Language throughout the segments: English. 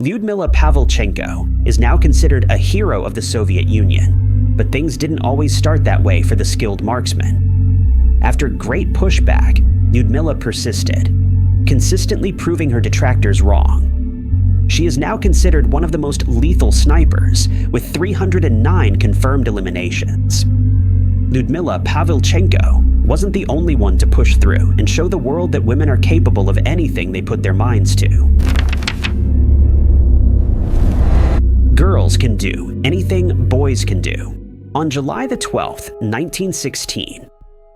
Lyudmila Pavlichenko is now considered a hero of the Soviet Union, but things didn't always start that way for the skilled marksman. After great pushback, Lyudmila persisted, consistently proving her detractors wrong. She is now considered one of the most lethal snipers, with 309 confirmed eliminations. Lyudmila Pavlichenko wasn't the only one to push through and show the world that women are capable of anything they put their minds to. Girls can do anything boys can do. On July the 12th, 1916,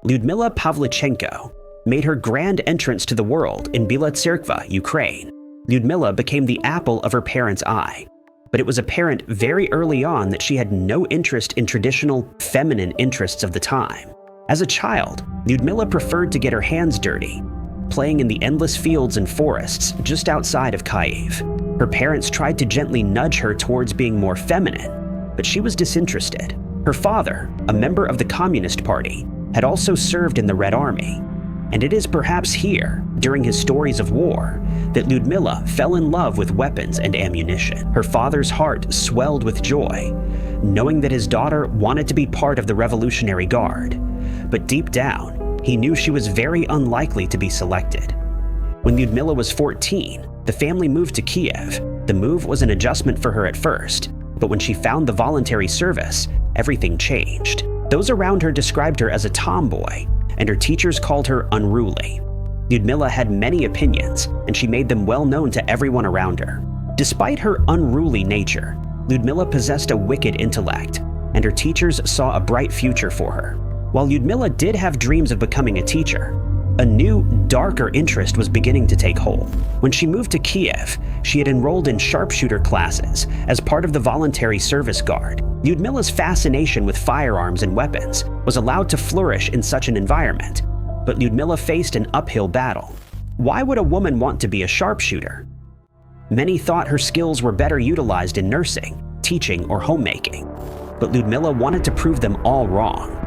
Lyudmila Pavlichenko made her grand entrance to the world in Bila Tserkva, Ukraine. Lyudmila became the apple of her parents' eye, but it was apparent very early on that she had no interest in traditional feminine interests of the time. As a child, Lyudmila preferred to get her hands dirty, playing in the endless fields and forests just outside of Kyiv. Her parents tried to gently nudge her towards being more feminine, but she was disinterested. Her father, a member of the Communist Party, had also served in the Red Army, and it is perhaps here, during his stories of war, that Lyudmila fell in love with weapons and ammunition. Her father's heart swelled with joy, knowing that his daughter wanted to be part of the Revolutionary Guard, but deep down, he knew she was very unlikely to be selected. When Lyudmila was 14, the family moved to Kiev. The move was an adjustment for her at first, but when she found the voluntary service, everything changed. Those around her described her as a tomboy, and her teachers called her unruly. Lyudmila had many opinions, and she made them well known to everyone around her. Despite her unruly nature, Lyudmila possessed a wicked intellect, and her teachers saw a bright future for her. While Lyudmila did have dreams of becoming a teacher, a new, darker interest was beginning to take hold. When she moved to Kiev, she had enrolled in sharpshooter classes as part of the voluntary service guard. Lyudmila's fascination with firearms and weapons was allowed to flourish in such an environment, but Lyudmila faced an uphill battle. Why would a woman want to be a sharpshooter? Many thought her skills were better utilized in nursing, teaching, or homemaking, but Lyudmila wanted to prove them all wrong.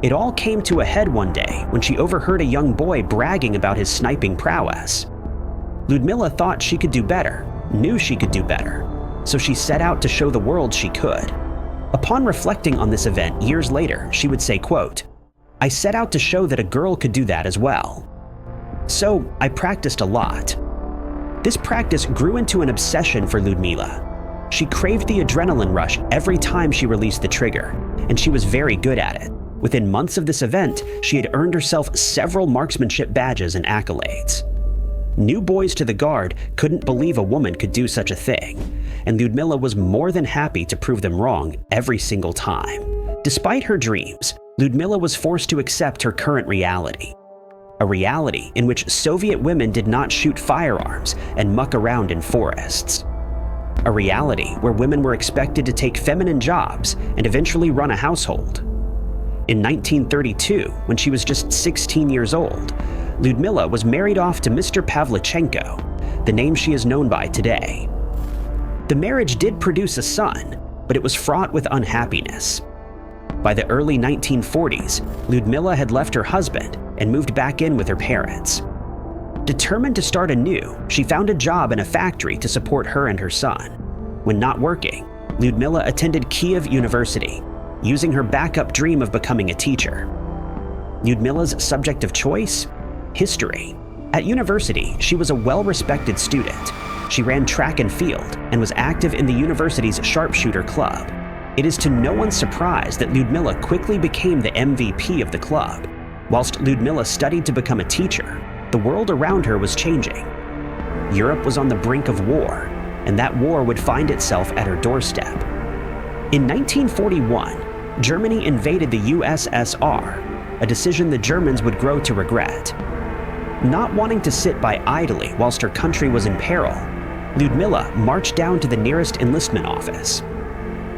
It all came to a head one day when she overheard a young boy bragging about his sniping prowess. Lyudmila thought she could do better, knew she could do better, so she set out to show the world she could. Upon reflecting on this event years later, she would say, quote, "I set out to show that a girl could do that as well. So I practiced a lot." This practice grew into an obsession for Lyudmila. She craved the adrenaline rush every time she released the trigger, and she was very good at it. Within months of this event, she had earned herself several marksmanship badges and accolades. New boys to the Guard couldn't believe a woman could do such a thing, and Lyudmila was more than happy to prove them wrong every single time. Despite her dreams, Lyudmila was forced to accept her current reality. A reality in which Soviet women did not shoot firearms and muck around in forests. A reality where women were expected to take feminine jobs and eventually run a household. In 1932, when she was just 16 years old, Lyudmila was married off to Mr. Pavlichenko, the name she is known by today. The marriage did produce a son, but it was fraught with unhappiness. By the early 1940s, Lyudmila had left her husband and moved back in with her parents. Determined to start anew, she found a job in a factory to support her and her son. When not working, Lyudmila attended Kiev University, using her backup dream of becoming a teacher. Lyudmila's subject of choice? History. At university, she was a well-respected student. She ran track and field and was active in the university's sharpshooter club. It is to no one's surprise that Lyudmila quickly became the MVP of the club. Whilst Lyudmila studied to become a teacher, the world around her was changing. Europe was on the brink of war, and that war would find itself at her doorstep. In 1941, Germany invaded the USSR, a decision the Germans would grow to regret. Not wanting to sit by idly whilst her country was in peril, Lyudmila marched down to the nearest enlistment office.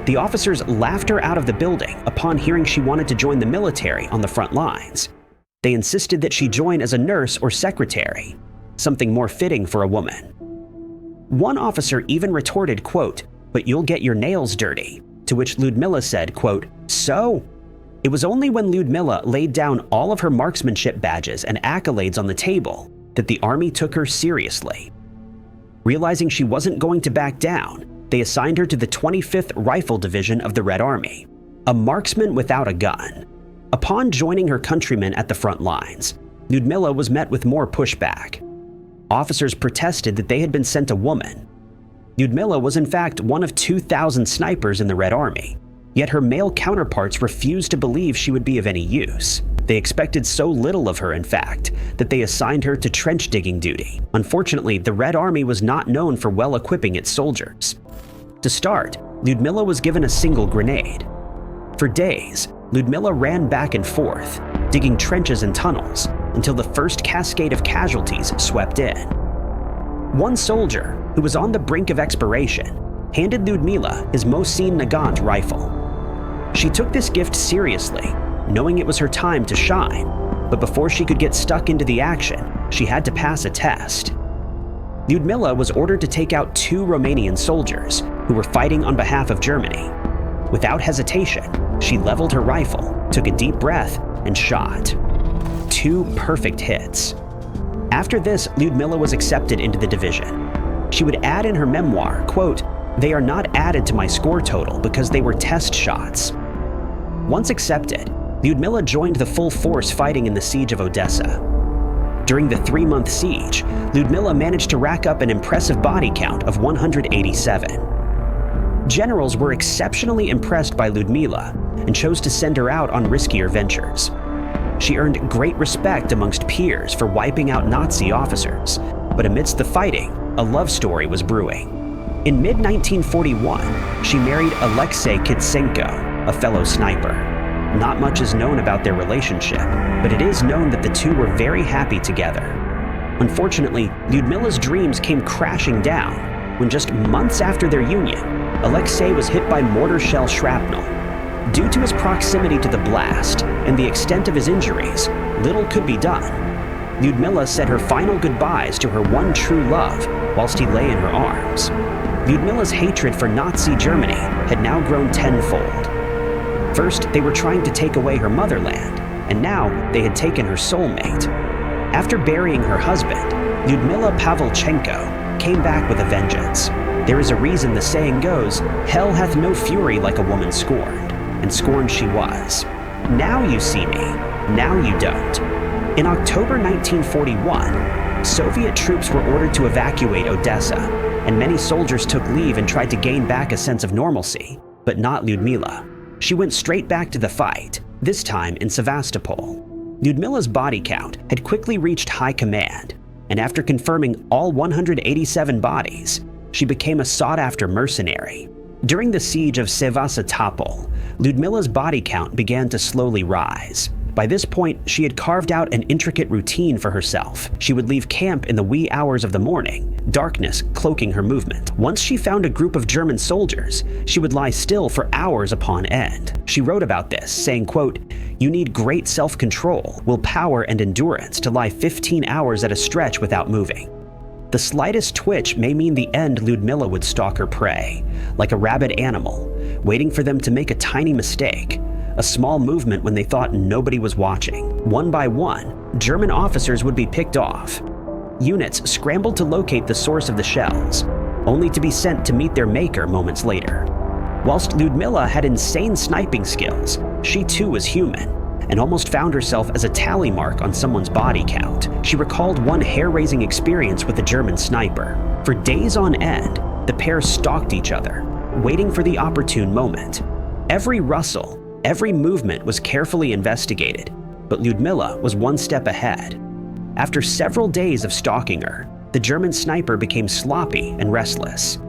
The officers laughed her out of the building upon hearing she wanted to join the military on the front lines. They insisted that she join as a nurse or secretary, something more fitting for a woman. One officer even retorted, quote, "But you'll get your nails dirty," to which Lyudmila said, quote, "So?" It was only when Lyudmila laid down all of her marksmanship badges and accolades on the table that the army took her seriously. Realizing she wasn't going to back down, they assigned her to the 25th Rifle Division of the Red Army, a marksman without a gun. Upon joining her countrymen at the front lines, Lyudmila was met with more pushback. Officers protested that they had been sent a woman. Lyudmila was in fact one of 2,000 snipers in the Red Army, yet her male counterparts refused to believe she would be of any use. They expected so little of her, in fact, that they assigned her to trench digging duty. Unfortunately, the Red Army was not known for well equipping its soldiers. To start, Lyudmila was given a single grenade. For days, Lyudmila ran back and forth, digging trenches and tunnels, until the first cascade of casualties swept in. One soldier, who was on the brink of expiration, handed Lyudmila his Mosin Nagant rifle. She took this gift seriously, knowing it was her time to shine, but before she could get stuck into the action, she had to pass a test. Lyudmila was ordered to take out 2 Romanian soldiers who were fighting on behalf of Germany. Without hesitation, she leveled her rifle, took a deep breath, and shot. 2 perfect hits. After this, Lyudmila was accepted into the division. She would add in her memoir, quote, "They are not added to my score total because they were test shots." Once accepted, Lyudmila joined the full force fighting in the siege of Odessa. During the 3-month siege, Lyudmila managed to rack up an impressive body count of 187. Generals were exceptionally impressed by Lyudmila and chose to send her out on riskier ventures. She earned great respect amongst peers for wiping out Nazi officers, but amidst the fighting, a love story was brewing. In mid-1941, she married Alexei Kitsenko, a fellow sniper. Not much is known about their relationship, but it is known that the two were very happy together. Unfortunately, Lyudmila's dreams came crashing down when just months after their union, Alexei was hit by mortar shell shrapnel. Due to his proximity to the blast and the extent of his injuries, little could be done. Lyudmila said her final goodbyes to her one true love whilst he lay in her arms. Lyudmila's hatred for Nazi Germany had now grown tenfold. First, they were trying to take away her motherland, and now they had taken her soulmate. After burying her husband, Lyudmila Pavlichenko came back with a vengeance. There is a reason the saying goes, "Hell hath no fury like a woman scorned," and scorned she was. Now you see me, now you don't. In October 1941, Soviet troops were ordered to evacuate Odessa, and many soldiers took leave and tried to gain back a sense of normalcy, but not Lyudmila. She went straight back to the fight, this time in Sevastopol. Lyudmila's body count had quickly reached high command, and after confirming all 187 bodies, she became a sought-after mercenary. During the siege of Sevastopol, Lyudmila's body count began to slowly rise. By this point, she had carved out an intricate routine for herself. She would leave camp in the wee hours of the morning, darkness cloaking her movement. Once she found a group of German soldiers, she would lie still for hours upon end. She wrote about this, saying, quote, "You need great self-control, willpower, and endurance to lie 15 hours at a stretch without moving. The slightest twitch may mean the end." Lyudmila would stalk her prey, like a rabid animal, waiting for them to make a tiny mistake, a small movement when they thought nobody was watching. One by one, German officers would be picked off. Units scrambled to locate the source of the shells, only to be sent to meet their maker moments later. Whilst Lyudmila had insane sniping skills, she too was human, and almost found herself as a tally mark on someone's body count. She recalled one hair-raising experience with a German sniper. For days on end, the pair stalked each other, waiting for the opportune moment. Every rustle, every movement was carefully investigated, but Lyudmila was one step ahead. After several days of stalking her, the German sniper became sloppy and restless.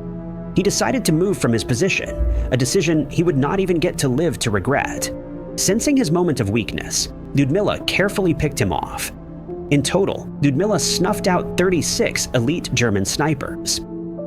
He decided to move from his position, a decision he would not even get to live to regret. Sensing his moment of weakness, Lyudmila carefully picked him off. In total, Lyudmila snuffed out 36 elite German snipers.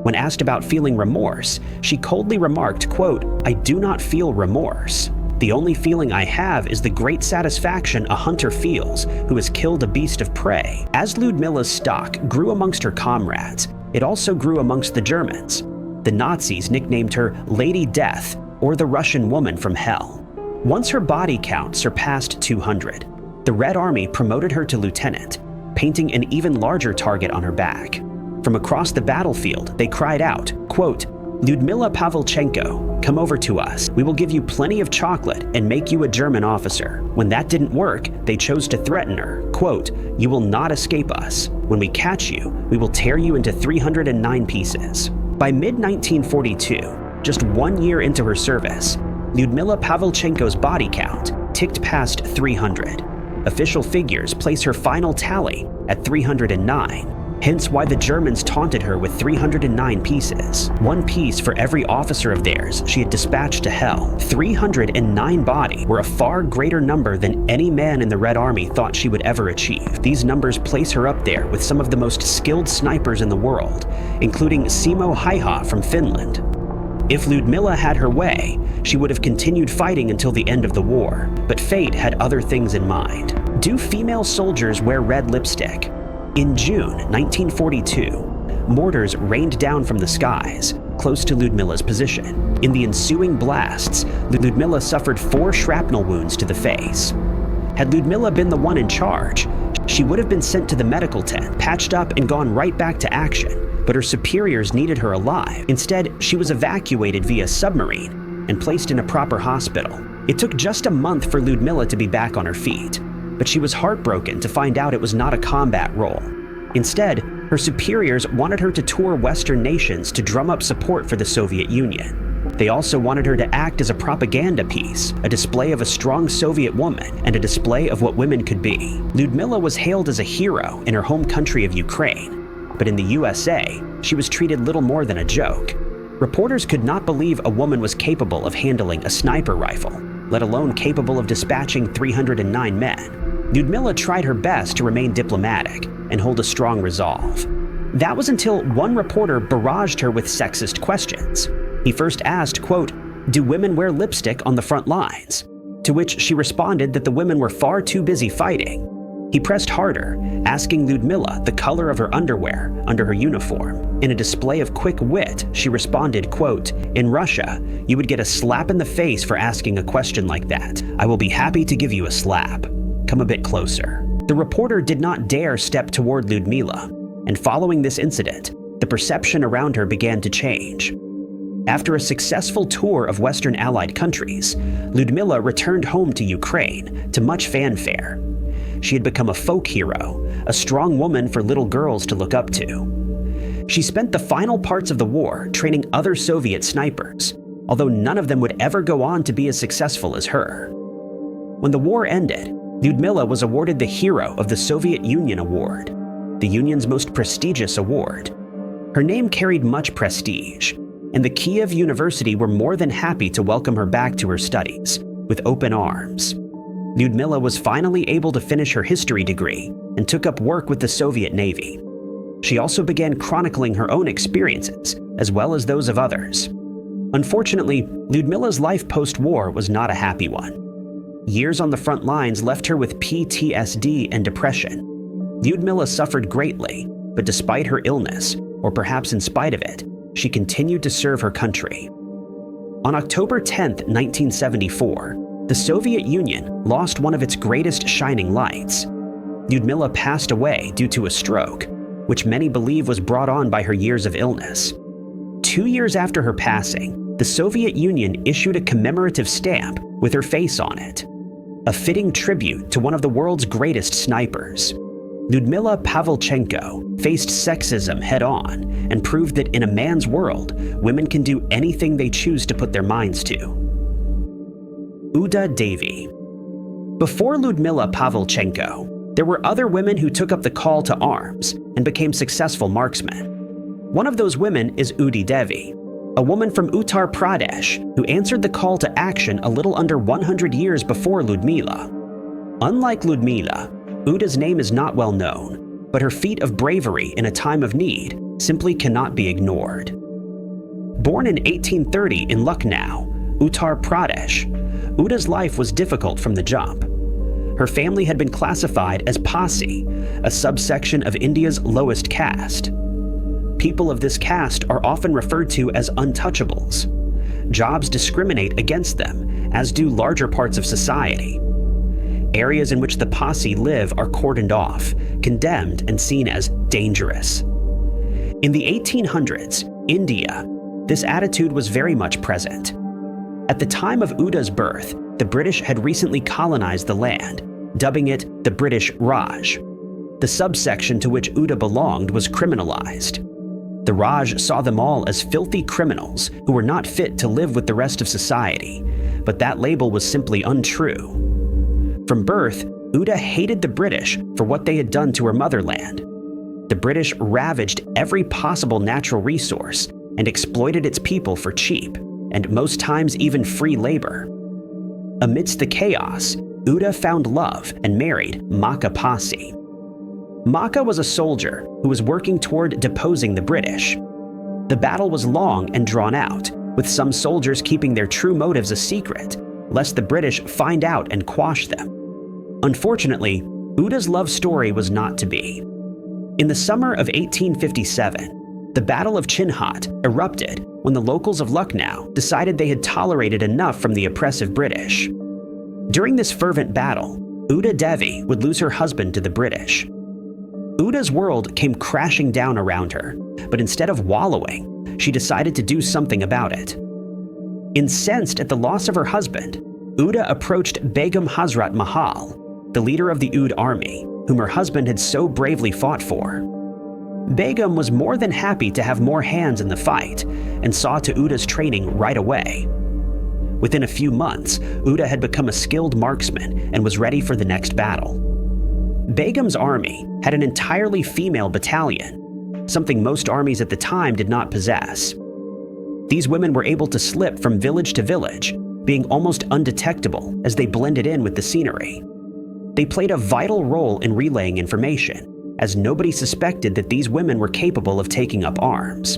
When asked about feeling remorse, she coldly remarked, quote, "I do not feel remorse. The only feeling I have is the great satisfaction a hunter feels who has killed a beast of prey." As Lyudmila's stock grew amongst her comrades, it also grew amongst the Germans. The Nazis nicknamed her Lady Death, or the Russian woman from hell. Once her body count surpassed 200, the Red Army promoted her to lieutenant, painting an even larger target on her back. From across the battlefield, they cried out, quote, "Lyudmila Pavlichenko, come over to us. We will give you plenty of chocolate and make you a German officer." When that didn't work, they chose to threaten her, quote, "You will not escape us. When we catch you, we will tear you into 309 pieces." By mid-1942, just 1 year into her service, Lyudmila Pavlichenko's body count ticked past 300. Official figures place her final tally at 309. Hence why the Germans taunted her with 309 pieces, 1 piece for every officer of theirs she had dispatched to hell. 309 bodies were a far greater number than any man in the Red Army thought she would ever achieve. These numbers place her up there with some of the most skilled snipers in the world, including Simo Häyhä from Finland. If Lyudmila had her way, she would have continued fighting until the end of the war, but fate had other things in mind. Do female soldiers wear red lipstick? In June 1942, mortars rained down from the skies, close to Lyudmila's position. In the ensuing blasts, Lyudmila suffered 4 shrapnel wounds to the face. Had Lyudmila been the one in charge, she would have been sent to the medical tent, patched up, and gone right back to action. But her superiors needed her alive. Instead, she was evacuated via submarine and placed in a proper hospital. It took just a month for Lyudmila to be back on her feet, but she was heartbroken to find out it was not a combat role. Instead, her superiors wanted her to tour Western nations to drum up support for the Soviet Union. They also wanted her to act as a propaganda piece, a display of a strong Soviet woman, and a display of what women could be. Lyudmila was hailed as a hero in her home country of Ukraine, but in the USA, she was treated little more than a joke. Reporters could not believe a woman was capable of handling a sniper rifle, let alone capable of dispatching 309 men. Lyudmila tried her best to remain diplomatic and hold a strong resolve. That was until one reporter barraged her with sexist questions. He first asked, quote, "Do women wear lipstick on the front lines?" To which she responded that the women were far too busy fighting. He pressed harder, asking Lyudmila the color of her underwear under her uniform. In a display of quick wit, she responded, quote, "In Russia, you would get a slap in the face for asking a question like that. I will be happy to give you a slap. Come a bit closer." The reporter did not dare step toward Lyudmila, and following this incident, the perception around her began to change. After a successful tour of Western Allied countries, Lyudmila returned home to Ukraine to much fanfare. She had become a folk hero, a strong woman for little girls to look up to. She spent the final parts of the war training other Soviet snipers, although none of them would ever go on to be as successful as her. When the war ended, Lyudmila was awarded the Hero of the Soviet Union Award, the Union's most prestigious award. Her name carried much prestige, and the Kiev University were more than happy to welcome her back to her studies with open arms. Lyudmila was finally able to finish her history degree and took up work with the Soviet Navy. She also began chronicling her own experiences, as well as those of others. Unfortunately, Lyudmila's life post-war was not a happy one. Years on the front lines left her with PTSD and depression. Lyudmila suffered greatly, but despite her illness, or perhaps in spite of it, she continued to serve her country. On October 10, 1974, the Soviet Union lost one of its greatest shining lights. Lyudmila passed away due to a stroke, which many believe was brought on by her years of illness. 2 years after her passing, the Soviet Union issued a commemorative stamp with her face on it, a fitting tribute to one of the world's greatest snipers. Lyudmila Pavlichenko faced sexism head-on and proved that in a man's world, women can do anything they choose to put their minds to. Uda Devi. Before Lyudmila Pavlichenko, there were other women who took up the call to arms and became successful marksmen. One of those women is Uda Devi, a woman from Uttar Pradesh who answered the call to action a little under 100 years before Lyudmila. Unlike Lyudmila, Uda's name is not well known, but her feat of bravery in a time of need simply cannot be ignored. Born in 1830 in Lucknow, Uttar Pradesh, Uda's life was difficult from the jump. Her family had been classified as Pasi, a subsection of India's lowest caste. People of this caste are often referred to as untouchables. Jobs discriminate against them, as do larger parts of society. Areas in which the Pasi live are cordoned off, condemned, and seen as dangerous. In the 1800s, India, this attitude was very much present. At the time of Uda's birth, the British had recently colonized the land, dubbing it the British Raj. The subsection to which Uda belonged was criminalized. The Raj saw them all as filthy criminals who were not fit to live with the rest of society, but that label was simply untrue. From birth, Uda hated the British for what they had done to her motherland. The British ravaged every possible natural resource and exploited its people for cheap, and most times even free labor. Amidst the chaos, Uda found love and married Maka Pasi. Maka was a soldier who was working toward deposing the British. The battle was long and drawn out, with some soldiers keeping their true motives a secret, lest the British find out and quash them. Unfortunately, Uda's love story was not to be. In the summer of 1857, the Battle of Chinhat erupted when the locals of Lucknow decided they had tolerated enough from the oppressive British. During this fervent battle, Uda Devi would lose her husband to the British. Uda's world came crashing down around her, but instead of wallowing, she decided to do something about it. Incensed at the loss of her husband, Uda approached Begum Hazrat Mahal, the leader of the Oud army, whom her husband had so bravely fought for. Begum was more than happy to have more hands in the fight, and saw to Uda's training right away. Within a few months, Uda had become a skilled marksman and was ready for the next battle. Begum's army had an entirely female battalion, something most armies at the time did not possess. These women were able to slip from village to village, being almost undetectable as they blended in with the scenery. They played a vital role in relaying information, as nobody suspected that these women were capable of taking up arms.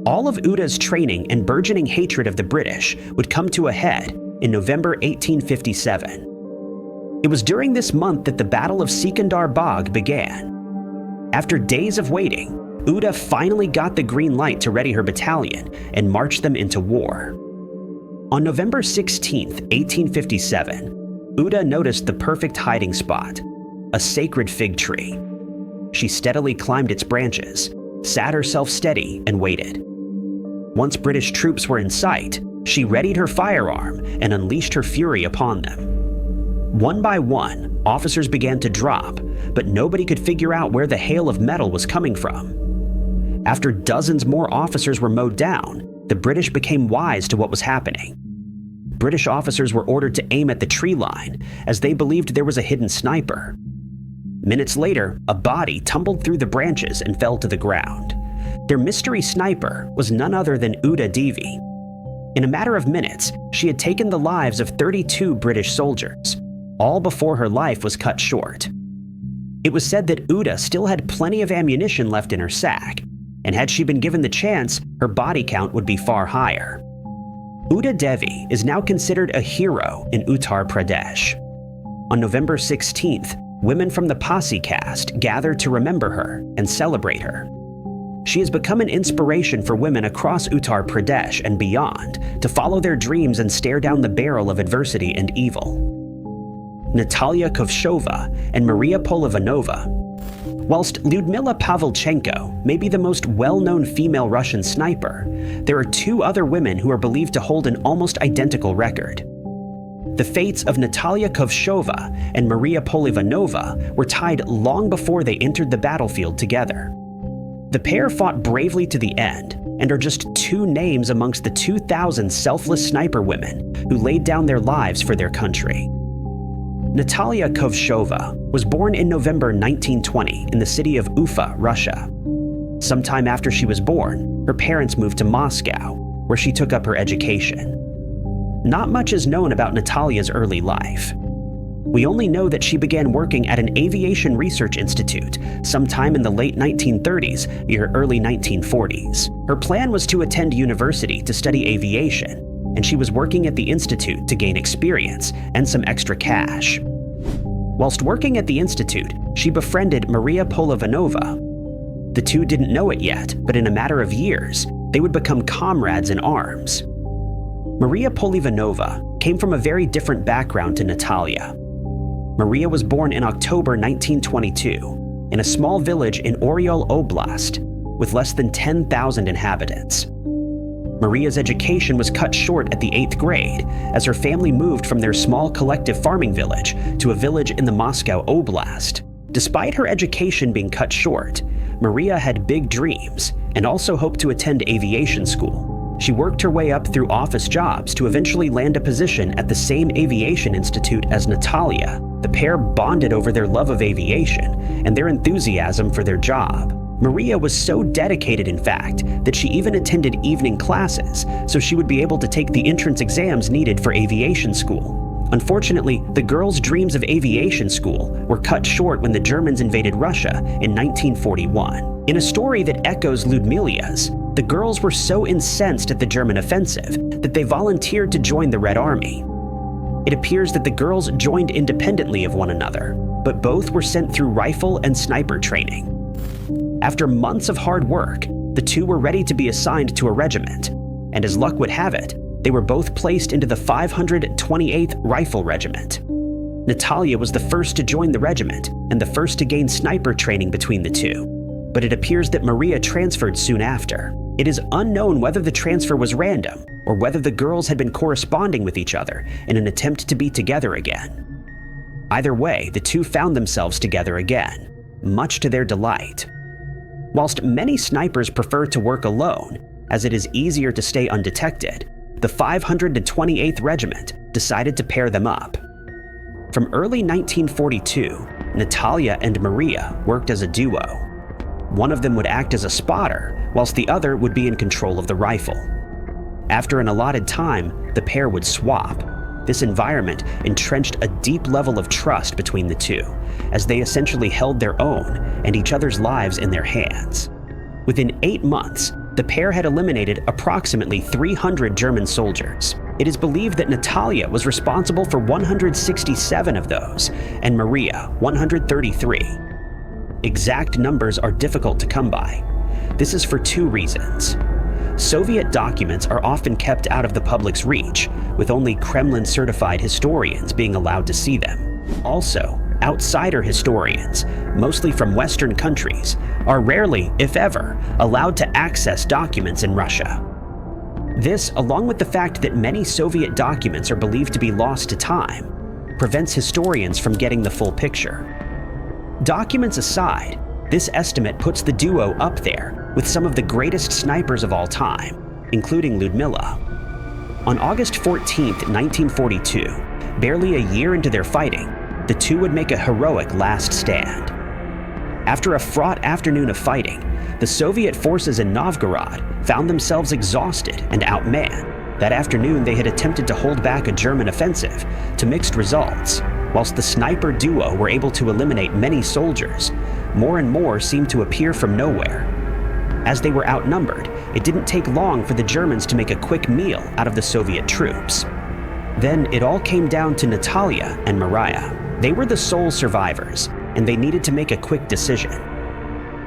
All of Uda's training and burgeoning hatred of the British would come to a head in November 1857. It was during this month that the Battle of Sikandar Bagh began. After days of waiting, Uda finally got the green light to ready her battalion and march them into war. On November 16, 1857, Uda noticed the perfect hiding spot, a sacred fig tree. She steadily climbed its branches, sat herself steady, and waited. Once British troops were in sight, she readied her firearm and unleashed her fury upon them. One by one, officers began to drop, but nobody could figure out where the hail of metal was coming from. After dozens more officers were mowed down, the British became wise to what was happening. British officers were ordered to aim at the tree line, as they believed there was a hidden sniper. Minutes later, a body tumbled through the branches and fell to the ground. Their mystery sniper was none other than Uda Devi. In a matter of minutes, she had taken the lives of 32 British soldiers, all before her life was cut short. It was said that Uda still had plenty of ammunition left in her sack, and had she been given the chance, her body count would be far higher. Uda Devi is now considered a hero in Uttar Pradesh. On November 16th, women from the Pasi caste gathered to remember her and celebrate her. She has become an inspiration for women across Uttar Pradesh and beyond to follow their dreams and stare down the barrel of adversity and evil. Natalia Kovshova and Maria Polivanova. Whilst Lyudmila Pavlichenko may be the most well-known female Russian sniper, there are two other women who are believed to hold an almost identical record. The fates of Natalia Kovshova and Maria Polivanova were tied long before they entered the battlefield together. The pair fought bravely to the end and are just two names amongst the 2,000 selfless sniper women who laid down their lives for their country. Natalia Kovshova was born in November 1920 in the city of Ufa, Russia. Sometime after she was born, her parents moved to Moscow, where she took up her education. Not much is known about Natalia's early life. We only know that she began working at an aviation research institute sometime in the late 1930s near early 1940s. Her plan was to attend university to study aviation, and she was working at the institute to gain experience and some extra cash. Whilst working at the institute, she befriended Maria Polivanova. The two didn't know it yet, but in a matter of years, they would become comrades in arms. Maria Polivanova came from a very different background to Natalia. Maria was born in October 1922 in a small village in Oryol Oblast, with less than 10,000 inhabitants. Maria's education was cut short at the 8th grade as her family moved from their small collective farming village to a village in the Moscow Oblast. Despite her education being cut short, Maria had big dreams and also hoped to attend aviation school. She worked her way up through office jobs to eventually land a position at the same aviation institute as Natalia. The pair bonded over their love of aviation and their enthusiasm for their job. Maria was so dedicated, in fact, that she even attended evening classes so she would be able to take the entrance exams needed for aviation school. Unfortunately, the girls' dreams of aviation school were cut short when the Germans invaded Russia in 1941. In a story that echoes Lyudmila's, the girls were so incensed at the German offensive that they volunteered to join the Red Army. It appears that the girls joined independently of one another, but both were sent through rifle and sniper training. After months of hard work, the two were ready to be assigned to a regiment, and as luck would have it, they were both placed into the 528th Rifle Regiment. Natalia was the first to join the regiment and the first to gain sniper training between the two, but it appears that Maria transferred soon after. It is unknown whether the transfer was random or whether the girls had been corresponding with each other in an attempt to be together again. Either way, the two found themselves together again, much to their delight. Whilst many snipers prefer to work alone, as it is easier to stay undetected, the 528th Regiment decided to pair them up. From early 1942, Natalia and Maria worked as a duo. One of them would act as a spotter, whilst the other would be in control of the rifle. After an allotted time, the pair would swap. This environment entrenched a deep level of trust between the two, as they essentially held their own and each other's lives in their hands. Within 8 months, the pair had eliminated approximately 300 German soldiers. It is believed that Natalia was responsible for 167 of those, and Maria 133. Exact numbers are difficult to come by. This is for 2 reasons. Soviet documents are often kept out of the public's reach, with only Kremlin-certified historians being allowed to see them. Also, outsider historians, mostly from Western countries, are rarely, if ever, allowed to access documents in Russia. This, along with the fact that many Soviet documents are believed to be lost to time, prevents historians from getting the full picture. Documents aside, this estimate puts the duo up there with some of the greatest snipers of all time, including Lyudmila. On August 14, 1942, barely a year into their fighting, the two would make a heroic last stand. After a fraught afternoon of fighting, the Soviet forces in Novgorod found themselves exhausted and outmanned. That afternoon, they had attempted to hold back a German offensive to mixed results. Whilst the sniper duo were able to eliminate many soldiers, more and more seemed to appear from nowhere. As they were outnumbered, it didn't take long for the Germans to make a quick meal out of the Soviet troops. Then it all came down to Natalia and Maria. They were the sole survivors, and they needed to make a quick decision.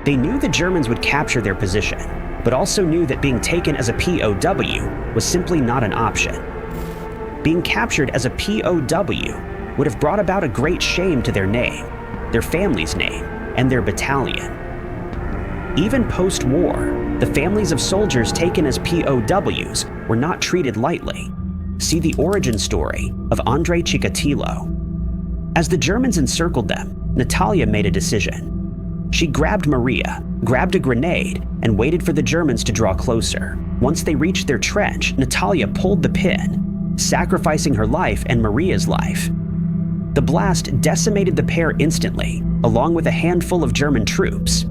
They knew the Germans would capture their position, but also knew that being taken as a POW was simply not an option. Being captured as a POW would have brought about a great shame to their name, their family's name, and their battalion. Even post-war, the families of soldiers taken as POWs were not treated lightly. See the origin story of Andrei Chikatilo. As the Germans encircled them, Natalia made a decision. She grabbed Maria, grabbed a grenade, and waited for the Germans to draw closer. Once they reached their trench, Natalia pulled the pin, sacrificing her life and Maria's life. The blast decimated the pair instantly, along with a handful of German troops.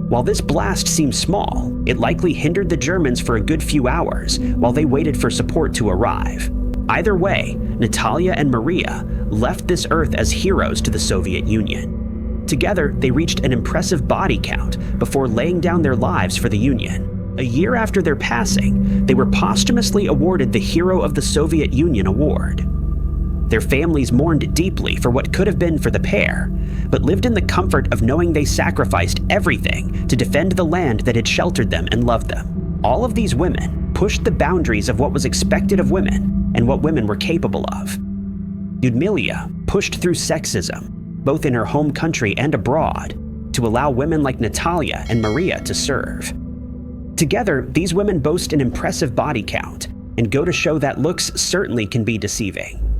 While this blast seemed small, it likely hindered the Germans for a good few hours while they waited for support to arrive. Either way, Natalia and Maria left this earth as heroes to the Soviet Union. Together, they reached an impressive body count before laying down their lives for the Union. A year after their passing, they were posthumously awarded the Hero of the Soviet Union award. Their families mourned deeply for what could have been for the pair, but lived in the comfort of knowing they sacrificed everything to defend the land that had sheltered them and loved them. All of these women pushed the boundaries of what was expected of women and what women were capable of. Lyudmila pushed through sexism, both in her home country and abroad. to allow women like Natalia and Maria to serve. Together, these women boast an impressive body count and go to show that looks certainly can be deceiving.